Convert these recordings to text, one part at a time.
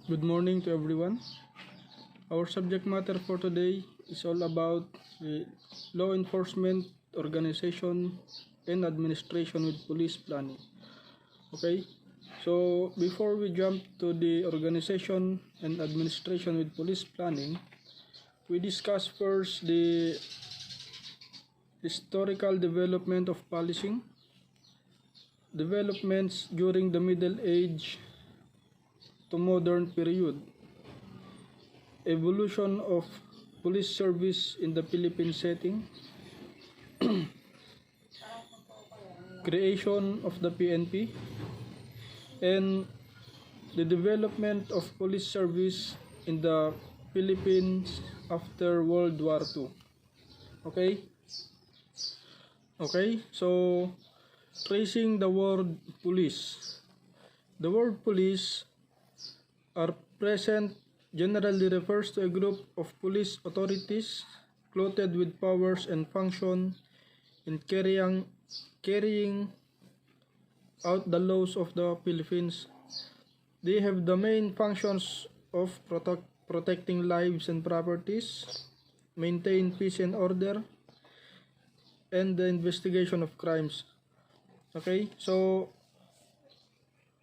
Good morning to everyone. Our subject matter for today is all about the law enforcement organization and administration with police planning. Okay, so before we jump to the organization and administration with police planning, we discuss first the historical development of policing, developments during the Middle Age to modern period, evolution of police service in the Philippine setting, creation of the PNP, and the development of police service in the Philippines after World War II. Okay? Okay, so tracing the word police. The word police are present generally refers to a group of police authorities clothed with powers and function in carrying out the laws of the Philippines. They have the main functions of protecting lives and properties, maintain peace and order, and the investigation of crimes. Okay, so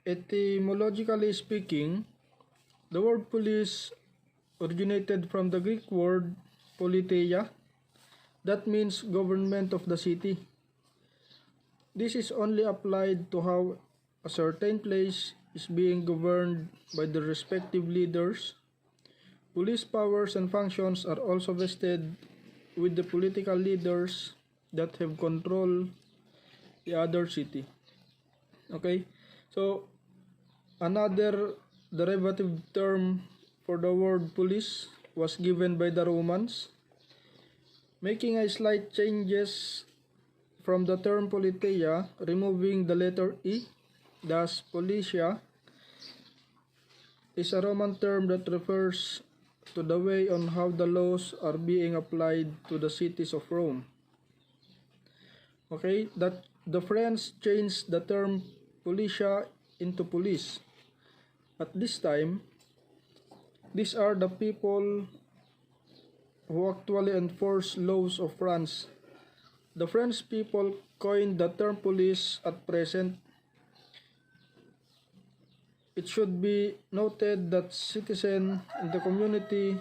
etymologically speaking, the word police originated from the Greek word politeia, that means government of the city. This is only applied to how a certain place is being governed by the respective leaders. Police powers and functions are also vested with the political leaders that have control the other city. Okay, so another derivative term for the word police was given by the Romans, making a slight changes from the term politeia, removing the letter E. Thus, politia is a Roman term that refers to the way on how the laws are being applied to the cities of Rome. Okay, that the French changed the term politia into police. At this time, these are the people who actually enforce laws of France. The French people coined the term police at present. It should be noted that citizens in the community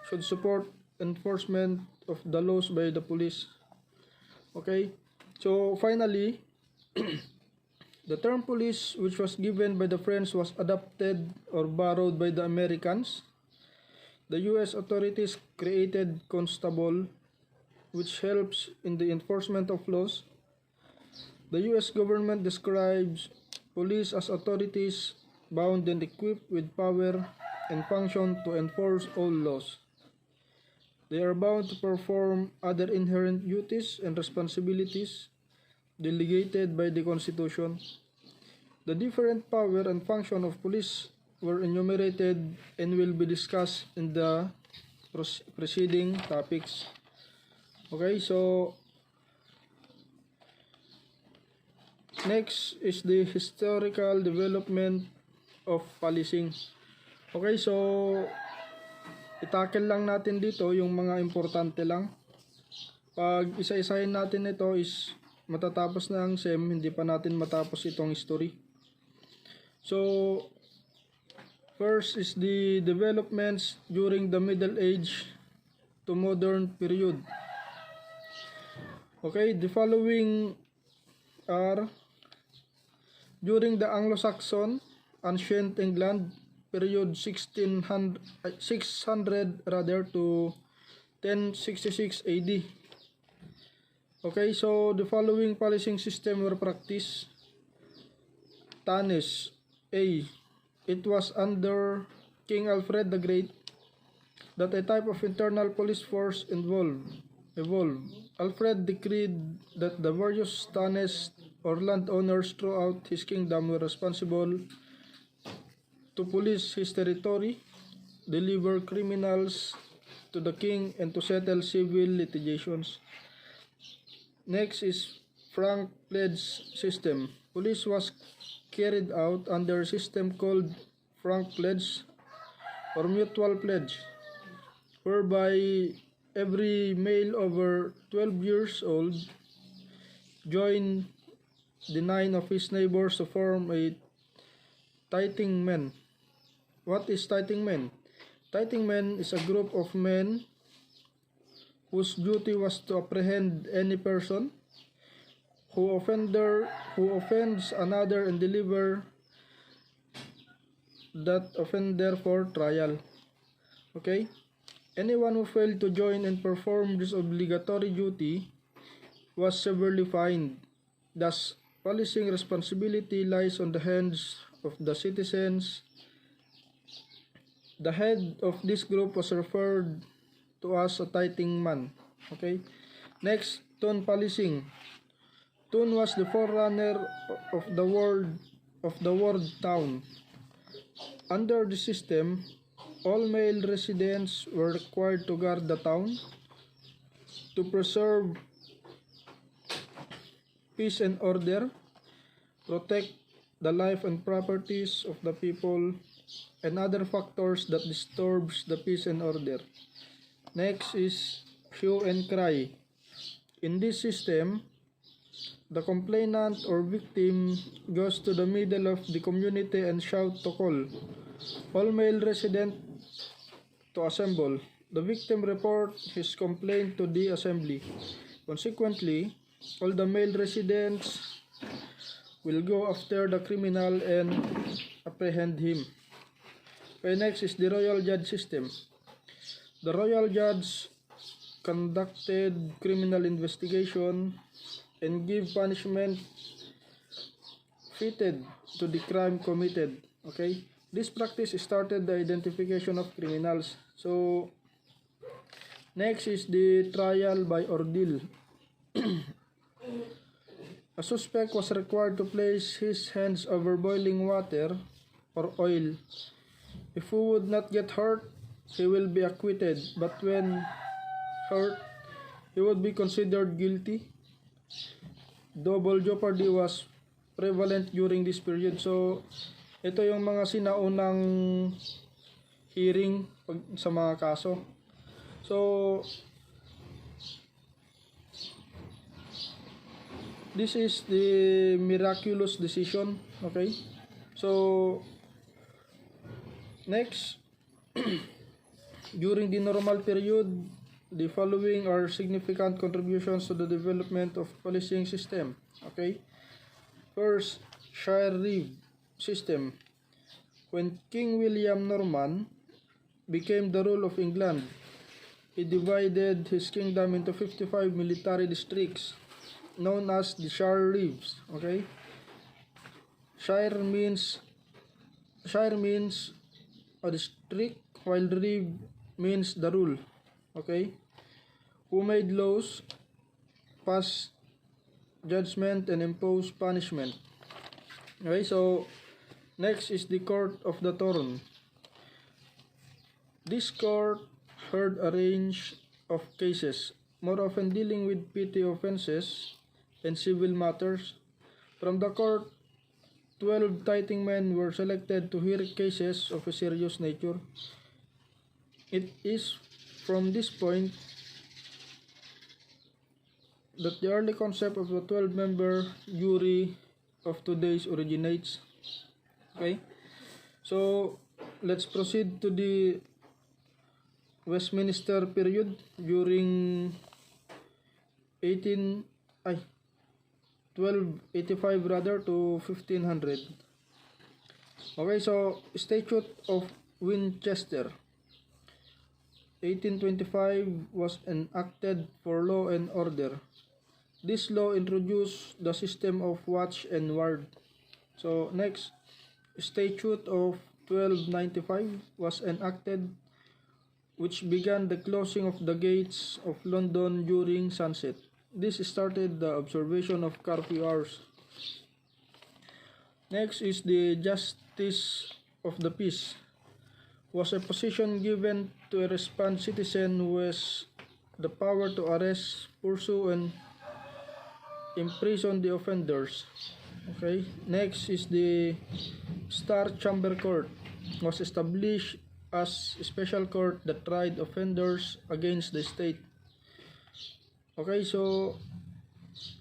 should support enforcement of the laws by the police. Okay, so finally, the term police, which was given by the French, was adopted or borrowed by the Americans. The U.S. authorities created constable, which helps in the enforcement of laws. The U.S. government describes police as authorities bound and equipped with power and function to enforce all laws. They are bound to perform other inherent duties and responsibilities delegated by the Constitution. The different power and function of police were enumerated and will be discussed in the preceding topics. Okay, so next is the historical development of policing. Okay, so itackle lang natin dito yung mga importante lang. Pag isa-isahin natin ito is matatapos na ang SEM, hindi pa natin matapos itong history. So, first is the developments during the Middle Age to modern period. Okay, the following are during the Anglo-Saxon, ancient England, period 600 to 1066 AD. Okay, so the following policing system were practiced. Tanis, A. It was under King Alfred the Great that a type of internal police force evolved. Alfred decreed that the various tanes or landowners throughout his kingdom were responsible to police his territory, deliver criminals to the king, and to settle civil litigations. Next is frank pledge system. Police was carried out under a system called frank pledge. or mutual pledge, whereby every male over 12 years old join the 9 of his neighbors to form a tithing men. What is tithing men? Tithing men is a group of men whose duty was to apprehend any person who offends another and deliver that offender for trial. Okay? Anyone who failed to join and perform this obligatory duty was severely fined. Thus, policing responsibility lies on the hands of the citizens. The head of this group was referred to as a tithing man. Okay? Next, tone policing. Tone was the forerunner of the word town. Under the system, all male residents were required to guard the town, to preserve peace and order, protect the life and properties of the people, and other factors that disturbs the peace and order. Next is hue and cry. In this system, the complainant or victim goes to the middle of the community and shout to call all male residents to assemble. The victim reports his complaint to the assembly. Consequently, all the male residents will go after the criminal and apprehend him. Okay, next is the royal judge system. The royal judge conducted criminal investigation and give punishment fitted to the crime committed. Okay, this practice started the identification of criminals. So next is the trial by ordeal. A suspect was required to place his hands over boiling water or oil. If he would not get hurt, he will be acquitted, but when hurt, he would be considered guilty. Double jeopardy was prevalent during this period. So, ito yung mga sinaunang hearing sa mga kaso. So, this is the miraculous decision. Okay? So, next, during the normal period, the following are significant contributions to the development of policing system. Okay? First, shire reeve system. When King William Norman became the rule of England, he divided his kingdom into 55 military districts known as the shire reeves. Okay? Shire means a district, while reeve means the rule. Okay? Who made laws, passed judgment, and imposed punishment. Okay, so next is the Court of the Throne. This court heard a range of cases, more often dealing with petty offenses and civil matters. From the court, 12 tithing men were selected to hear cases of a serious nature. It is from this point that the early concept of a 12-member jury of today's originates. Okay, so let's proceed to the Westminster period during 1285 rather to 1500. Okay, so Statute of Winchester 1825 was enacted for law and order. This law introduced the system of watch and ward. So next, Statute of 1295 was enacted, which began the closing of the gates of London during sunset. This started the observation of curfew hours. Next is the Justice of the Peace. Was a position given to a respond citizen who has the power to arrest, pursue, and imprison the offenders. Okay. Next is the Star Chamber Court. Was established as a special court that tried offenders against the state. Okay, so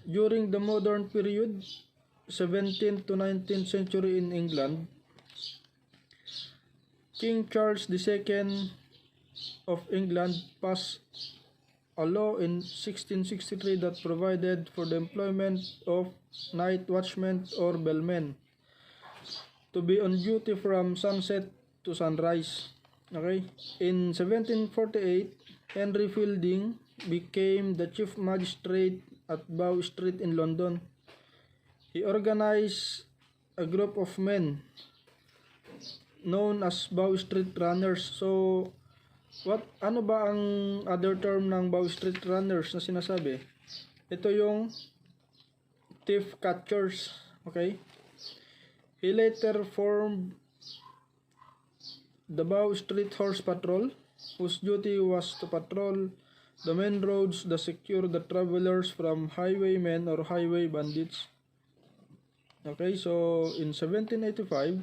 during the modern period, 17th to 19th century in England, King Charles II of England passed a law in 1663 that provided for the employment of night watchmen or bellmen to be on duty from sunset to sunrise. Okay, in 1748, Henry Fielding became the chief magistrate at Bow Street in London. He organized a group of men known as Bow Street Runners. So, ano ba ang other term ng Bow Street Runners na sinasabi? Ito yung thief catchers. Okay? He later formed the Bow Street Horse Patrol, whose duty was to patrol the main roads that secure the travelers from highwaymen or highway bandits. Okay, so in 1785,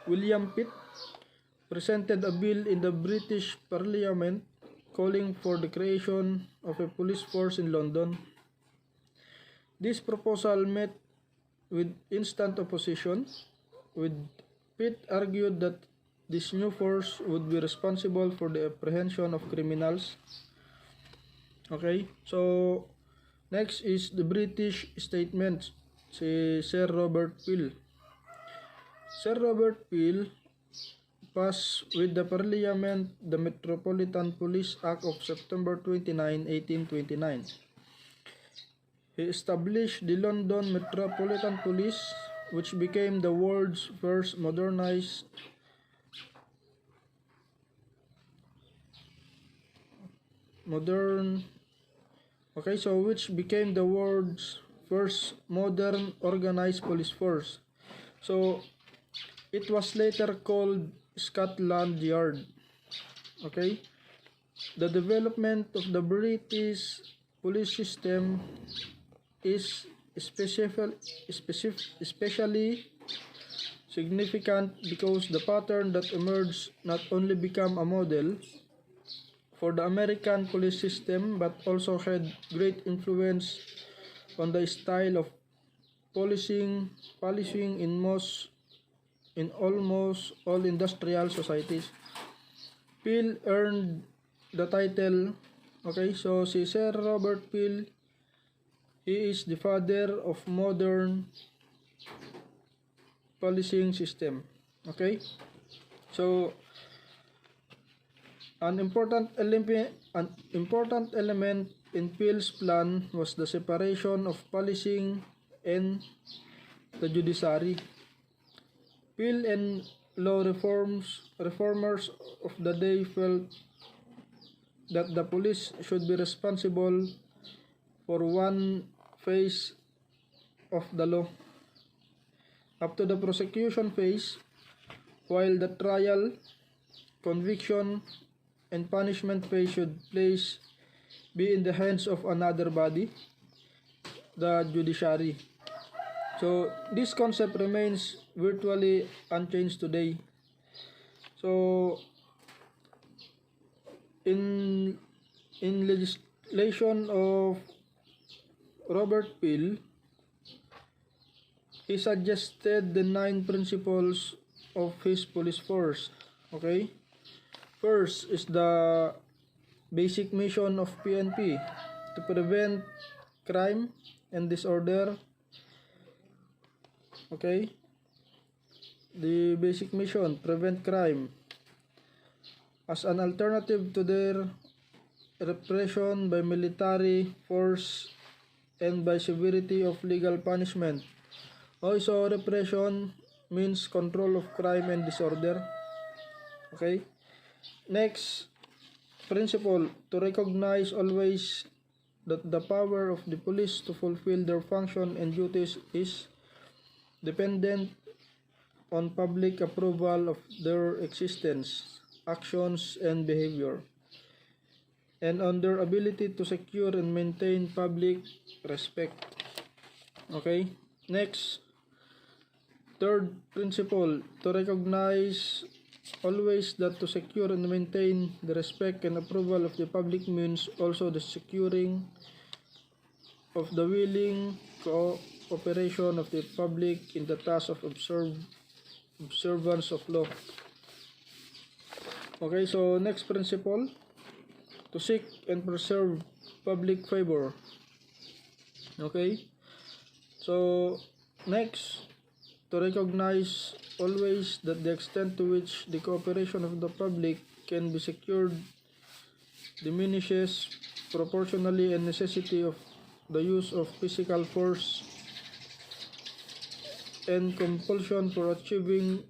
William Pitt presented a bill in the British Parliament calling for the creation of a police force in London. This proposal met with instant opposition, with Pitt argued that this new force would be responsible for the apprehension of criminals. Okay, so next is the British statement, si Sir Robert Peel. Sir Robert Peel passed with the Parliament the Metropolitan Police Act of September 29, 1829. He established the London Metropolitan Police, which became the world's first modernized modern organized police force. So it was later called Scotland Yard. Okay, the development of the British police system is especially significant because the pattern that emerged not only became a model for the American police system but also had great influence on the style of policing in almost all industrial societies. Peel earned the title, okay, so si Sir Robert Peel, he is the father of modern policing system. Okay, so an important element in Peel's plan was the separation of policing and the judiciary. Peel and law reformers of the day felt that the police should be responsible for one phase of the law up to the prosecution phase, while the trial, conviction, and punishment phase should be in the hands of another body, the judiciary. So this concept remains virtually unchanged today. So in legislation of Robert Peel, he suggested the 9 principles of his police force. Okay, first is the basic mission of PNP, to prevent crime and disorder. Okay, the basic mission, prevent crime. As an alternative to their repression by military force and by severity of legal punishment. Also, repression means control of crime and disorder. Okay. Next principle, to recognize always that the power of the police to fulfill their function and duties is dependent on public approval of their existence, actions, and behavior, and on their ability to secure and maintain public respect. Okay, next, third principle, to recognize always that to secure and maintain the respect and approval of the public means also the securing of the willing cooperation of the public in the task of observance of law. Okay, so next principle, to seek and preserve public favor. Okay, so next, to recognize always that the extent to which the cooperation of the public can be secured diminishes proportionally and necessity of the use of physical force and compulsion for achieving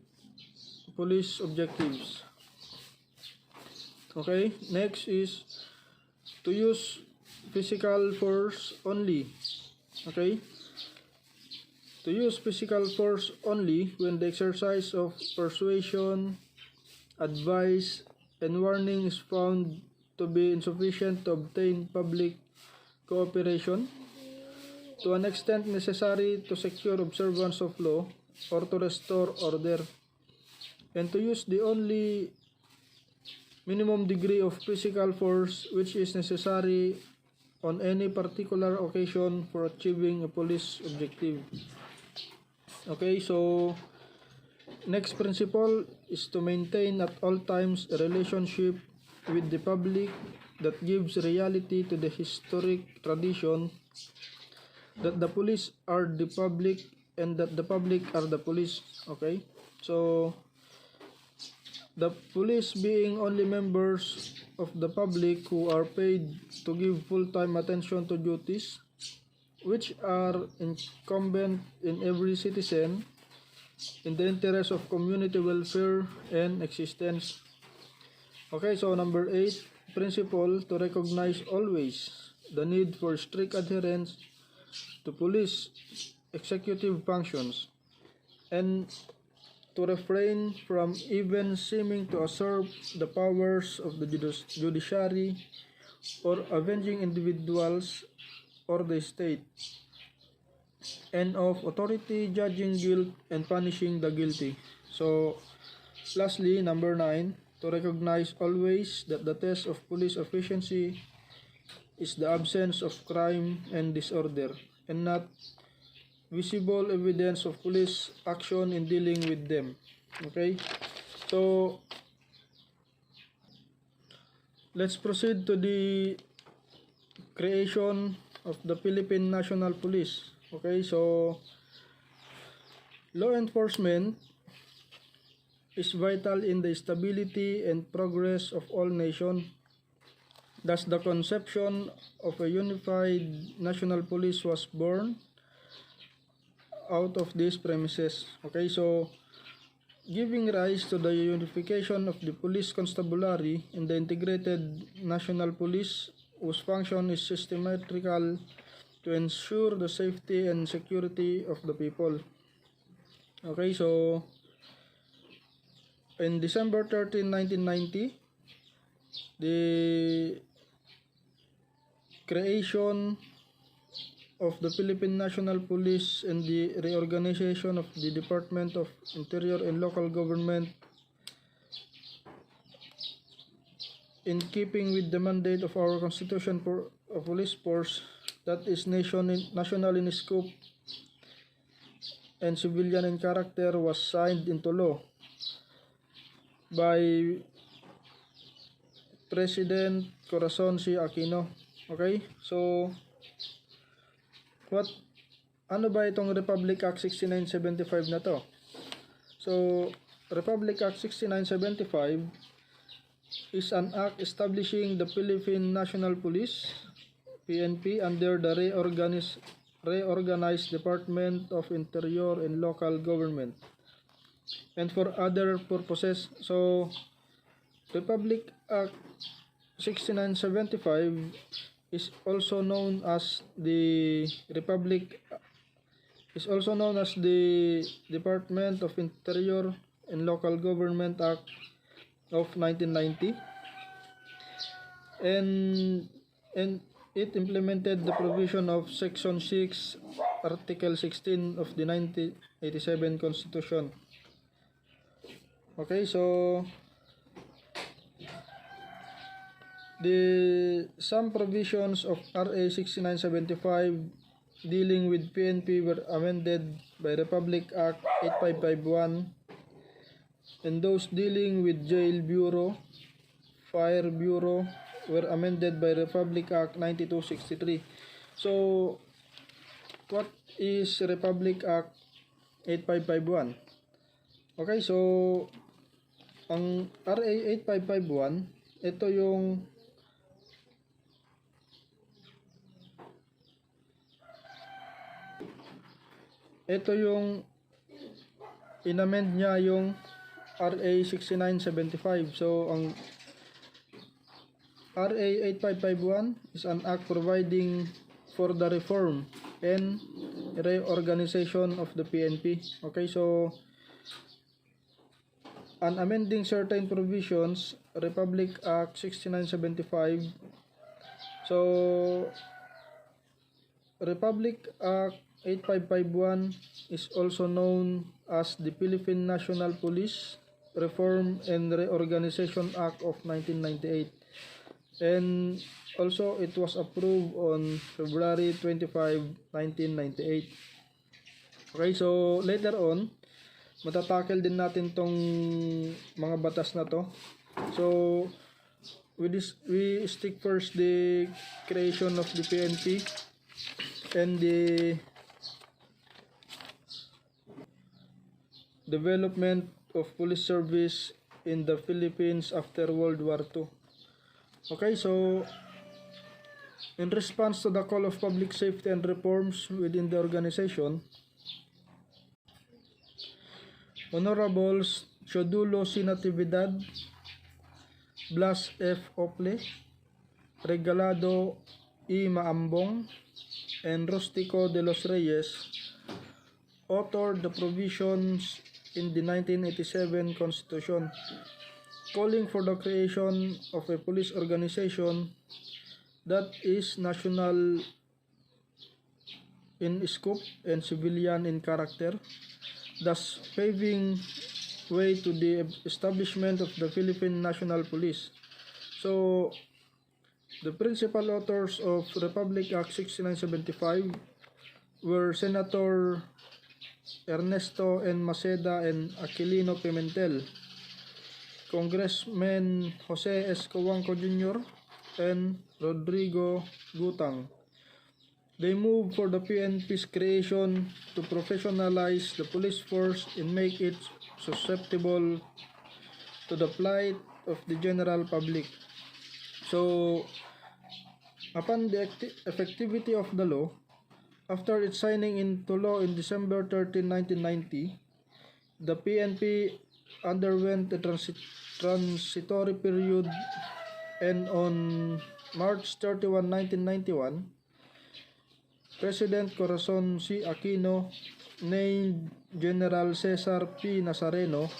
police objectives. Okay, next is to use physical force only. Okay, to use physical force only when the exercise of persuasion, advice, and warning is found to be insufficient to obtain public cooperation to an extent necessary to secure observance of law or to restore order, and to use the only minimum degree of physical force which is necessary on any particular occasion for achieving a police objective. Okay, so next principle is to maintain at all times a relationship with the public that gives reality to the historic tradition that the police are the public and that the public are the police. Okay, so the police being only members of the public who are paid to give full-time attention to duties which are incumbent in every citizen in the interest of community welfare and existence. Okay, so number 8, principle, to recognize always the need for strict adherence to police executive functions and to refrain from even seeming to usurp the powers of the judiciary or avenging individuals or the state, and of authority judging guilt and punishing the guilty. So, lastly, number 9, to recognize always that the test of police efficiency is the absence of crime and disorder, and not visible evidence of police action in dealing with them. Okay, so let's proceed to the creation of the Philippine National Police. Okay, so law enforcement is vital in the stability and progress of all nations. Thus, the conception of a unified national police was born out of these premises. Okay, so giving rise to the unification of the police constabulary and the integrated national police, whose function is systematical to ensure the safety and security of the people. Okay, so in December 13, 1990, the creation of the Philippine National Police and the reorganization of the Department of Interior and Local Government in keeping with the mandate of our Constitution for a police force that is national in scope and civilian in character was signed into law by President Corazon C. Aquino. Okay, so ano ba itong Republic Act 6975 na to? So, Republic Act 6975 is an act establishing the Philippine National Police, PNP, under the reorganized Department of Interior and Local Government and for other purposes. So, Republic Act 6975 is also known as the Department of Interior and Local Government Act of 1990, and it implemented the provision of Section 6, Article 16 of the 1987 Constitution. Okay, so some provisions of RA 6975 dealing with PNP were amended by Republic Act 8551, and those dealing with Jail Bureau, Fire Bureau were amended by Republic Act 9263. So, what is Republic Act 8551? Okay, so ang RA 8551, ito yung inamend niya yung RA 6975. So ang RA 8551 is an act providing for the reform and reorganization of the PNP. Okay, so an amending certain provisions, Republic Act 6975. So Republic Act 8551 is also known as the Philippine National Police Reform and Reorganization Act of 1998. And also it was approved on February 25, 1998. Okay, so later on, matatakel din natin tong mga batas na to. So we stick first the creation of the PNP and the development of police service in the Philippines after World War II. Okay, so in response to the call of public safety and reforms within the organization, Honorables Chodulo C. Natividad, Blas F. Ople, Regalado E. Maambong, and Rustico de los Reyes authored the provisions in the 1987 Constitution calling for the creation of a police organization that is national in scope and civilian in character, thus paving way to the establishment of the Philippine National Police. So, the principal authors of Republic Act 6975 were Senator Ernesto N. Maceda and Aquilino Pimentel, Congressman Jose S. Cojuangco Jr. and Rodrigo Gutang. They moved for the PNP's creation to professionalize the police force and make it susceptible to the plight of the general public. So, upon the effectivity of the law, after its signing into law in December 13, 1990, the PNP underwent a transitory period, and on March 31, 1991, President Corazon C. Aquino named General Cesar P. Nazareno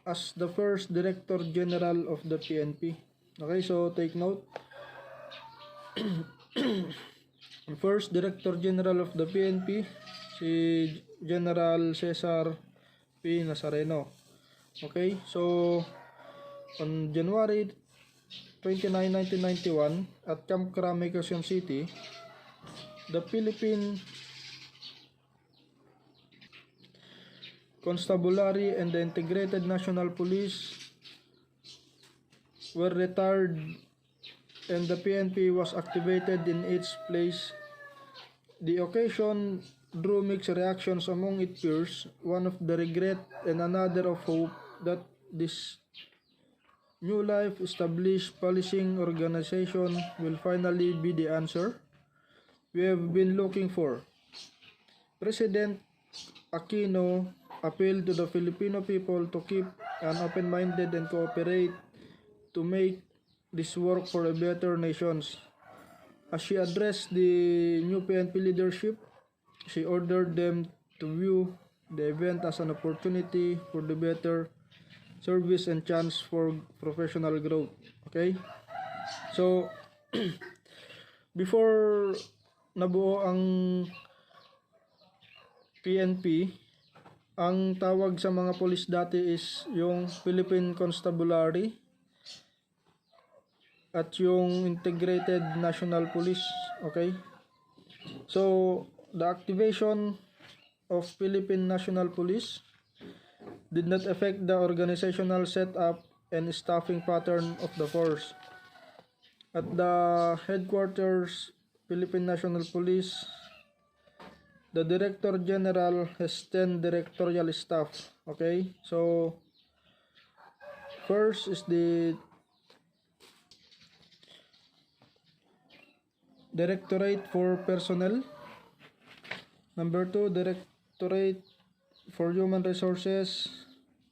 as the first Director General of the PNP. Okay, so take note. First Director General of the PNP, si General Cesar P. Nazareno. Okay, so on January 29, 1991, at Camp Crame, Quezon City, the Philippine Constabulary and the Integrated National Police were retired and the PNP was activated in its place. The occasion drew mixed reactions among its peers, one of the regret and another of hope that this new life established policing organization will finally be the answer we have been looking for. President Aquino appealed to the Filipino people to keep an open-minded and cooperate to make this work for a better nations. As she addressed the new PNP leadership, she ordered them to view the event as an opportunity for the better service and chance for professional growth. Okay? So, before nabuo ang PNP, ang tawag sa mga police dati is yung Philippine Constabulary at yung Integrated National Police. Okay? So, the activation of Philippine National Police did not affect the organizational setup and staffing pattern of the force. At the headquarters, Philippine National Police, the Director General has 10 directorial staff. Okay? So, first is the Directorate for Personnel. Number 2, Directorate for Human Resources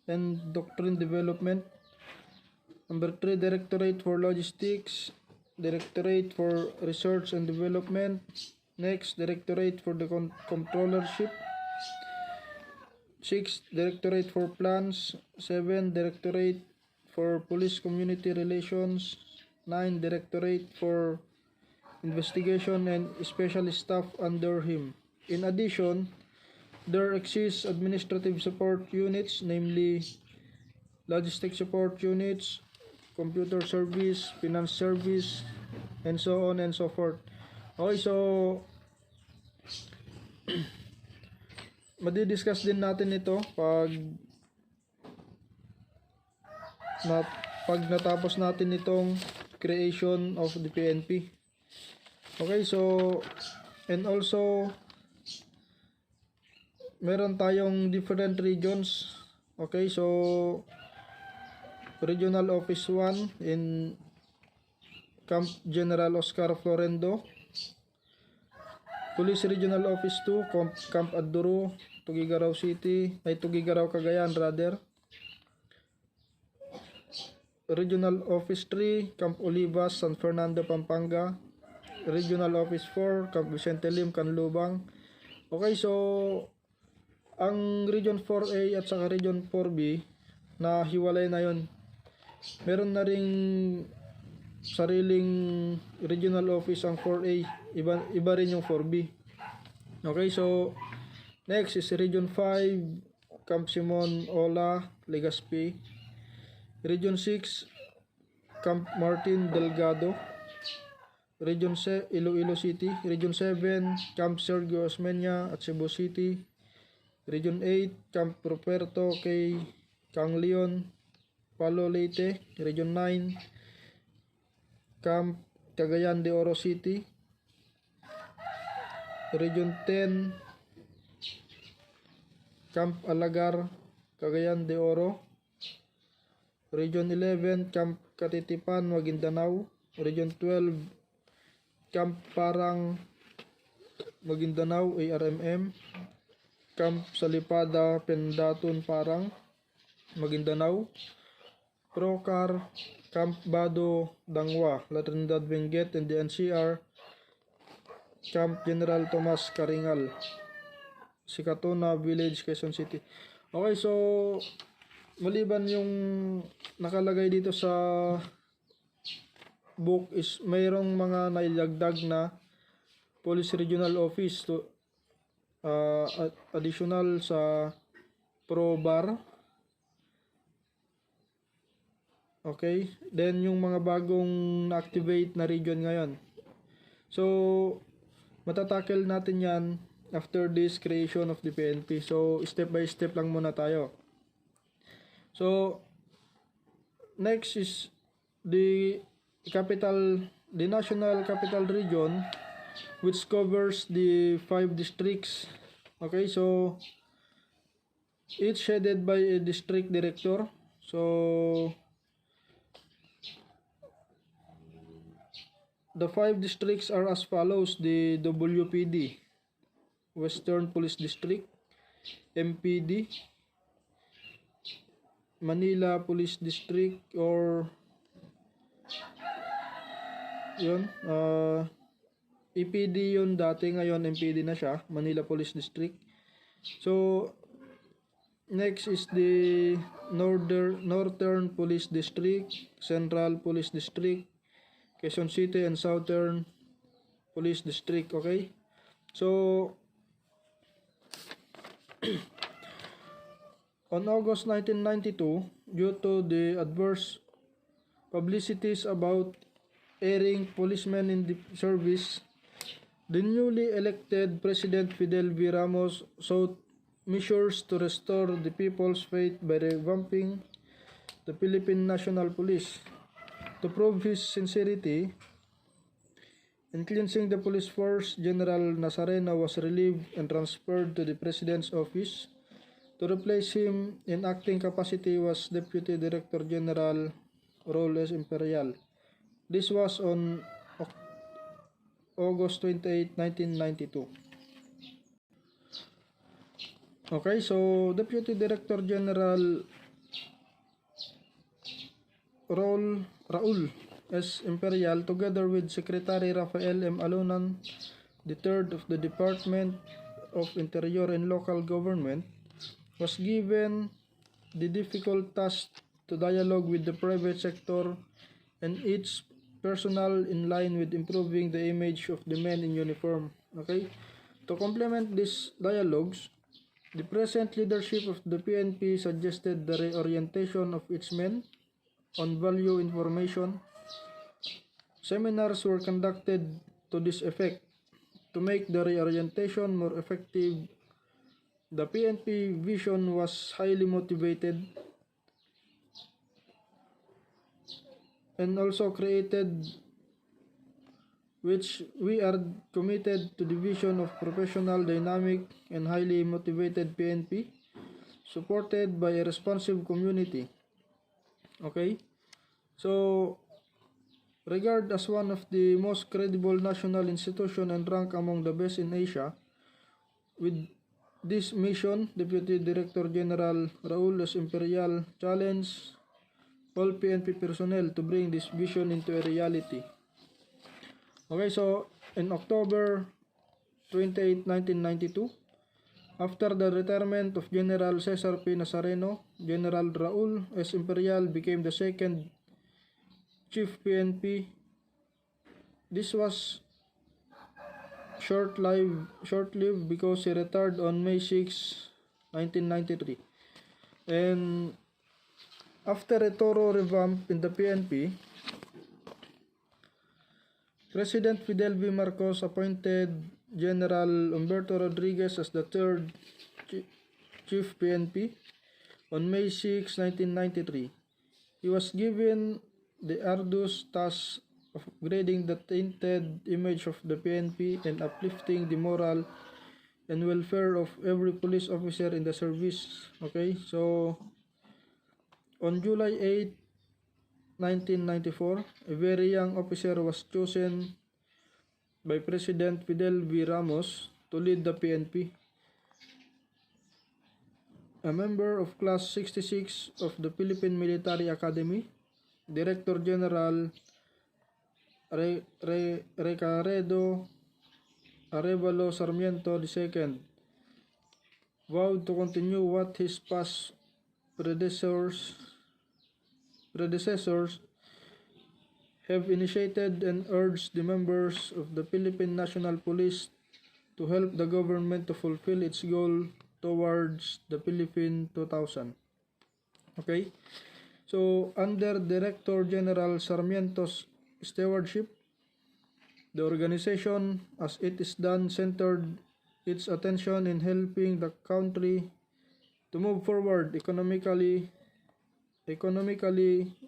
and Doctrine Development. Number 3, Directorate for Logistics. Directorate for Research and Development. Next, Directorate for the Controllership. 6, Directorate for Plans. 7, Directorate for Police Community Relations. 9, Directorate for Investigation and special staff under him. In addition, there exists administrative support units, namely logistic support units, computer service, finance service, and so on and so forth. Okay, so madidiscuss din natin ito pag natapos natin itong creation of the PNP. Okay, so and also meron tayong different regions. Okay, so Regional Office 1 in Camp General Oscar Florendo. Police Regional Office 2, Camp Aduro, Tugigaraw City, Tugigaraw, Cagayan rather. Regional Office 3, Camp Olivas, San Fernando, Pampanga. Regional Office 4, Camp Vicente Lim, Canlubang. Okay, so ang Region 4A at saka Region 4B na hiwalay na yon. Meron na ring sariling regional office ang 4A, iba rin yung 4B. Okay, so next is Region 5, Camp Simon Ola, Legazpi. Region 6, Camp Martin Delgado. Region Iloilo City. Region 7, Camp Sergio Osmeña at Cebu City. Region 8, Camp Ruperto K. Kang Leon, Palo Leyte. Region 9, Camp Cagayan de Oro City. Region 10, Camp Alagar, Cagayan de Oro. Region 11, Camp Katitipan, Maguindanao. Region 12, Camp Parang, Maguindanao, ARMM. Camp Salipada, Pendatun, Parang, Maguindanao. Procar, Camp Bado, Dangwa, La Trinidad, Benguet, and the NCR. Camp General Tomas Caringal, Sikatuna Village, Quezon City. Okay, so maliban yung nakalagay dito sa book is mayroong mga nailagdag na Police Regional Office to additional sa Probar. Okay, then yung mga bagong na-activate na region ngayon. So matatakel natin yan after this creation of the PNP. So step by step lang muna tayo. So next is the National Capital Region, which covers the 5 districts. Okay, so each headed by a district director. So the 5 districts are as follows: the WPD, Western Police District; MPD, Manila Police District, or yun, EPD yun dati, ngayon MPD na siya, Manila Police District. So next is the Northern Police District, Central Police District, Quezon City, and Southern Police District. Okay, so On August 1992, due to the adverse publicities about airing policemen in the service, the newly elected President Fidel V. Ramos sought measures to restore the people's faith by revamping the Philippine National Police. To prove his sincerity in cleansing the police force, General Nazareno was relieved and transferred to the President's office. To replace him in acting capacity was Deputy Director General Raul S. Imperial. This was on August 28, 1992. Okay, so Deputy Director General Raul S. Imperial, together with Secretary Rafael M. Alunan, the third of the Department of Interior and Local Government, was given the difficult task to dialogue with the private sector and its personnel in line with improving the image of the men in uniform. Okay? To complement these dialogues, the present leadership of the PNP suggested the reorientation of its men on value information. Seminars were conducted to this effect. To make the reorientation more effective, the PNP vision was highly motivated and also created, which we are committed to the vision of professional, dynamic, and highly motivated PNP, supported by a responsive community. Okay? So, regarded as one of the most credible national institution and ranked among the best in Asia, with this mission, Deputy Director General Raul S. Imperial challenged all PNP personnel to bring this vision into a reality. Okay, so in October 28, 1992, after the retirement of General Cesar P. Nazareno, General Raul S. Imperial became the second Chief PNP. This was short-lived because he retired on May 6, 1993. And after a thorough revamp in the PNP, President Fidel V. Marcos appointed General Humberto Rodriguez as the third Chief PNP on May 6, 1993. He was given the arduous task of upgrading the tainted image of the PNP and uplifting the moral and welfare of every police officer in the service. Okay, so on July 8, 1994, a very young officer was chosen by President Fidel V. Ramos to lead the PNP. A member of Class 66 of the Philippine Military Academy, Director General Ricardo Arevalo Sarmiento II, vowed to continue what his past predecessors have initiated and urged the members of the Philippine National Police to help the government to fulfill its goal towards the Philippine 2000. Okay? So, under Director General Sarmiento's stewardship, the organization, as it is done, centered its attention in helping the country to move forward economically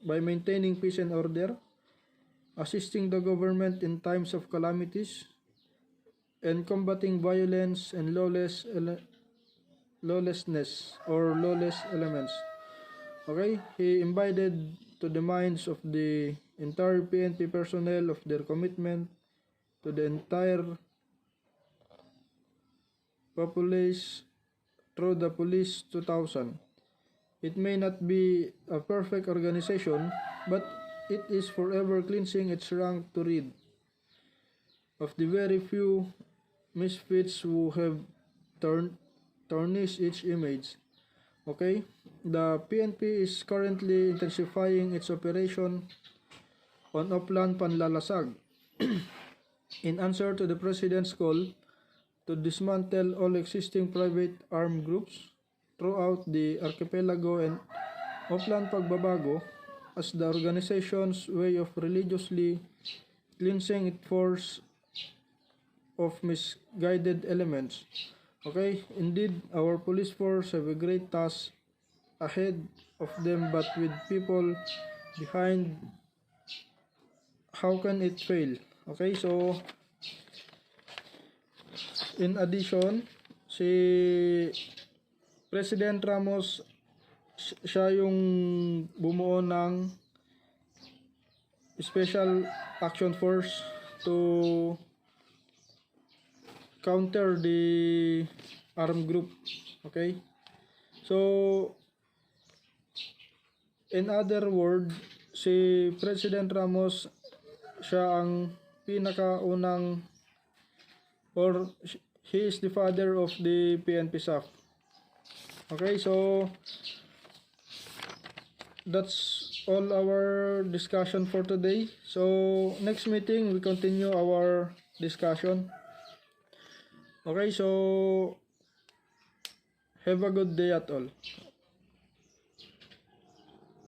by maintaining peace and order, assisting the government in times of calamities, and combating violence and lawless elements. Okay, he imbibed to the minds of the entire PNP personnel of their commitment to the entire populace through the Police 2000. It may not be a perfect organization, but it is forever cleansing its rank to rid of the very few misfits who have tarnished its image. Okay, the PNP is currently intensifying its operation on Oplan Panlalasag in answer to the President's call to dismantle all existing private armed groups. throughout the archipelago and Oplan pagbabago as the organization's way of religiously cleansing its force of misguided elements. Okay, indeed, our police force have a great task ahead of them, but with people behind, how can it fail? Okay, so in addition, si President Ramos, siya yung bumuo ng Special Action Force to counter the armed group. Okay, so in other words, si President Ramos, siya ang pinakaunang, or he is the father of the PNP SAF. Okay, so that's all our discussion for today. So next meeting we continue our discussion. Okay, so have a good day at all.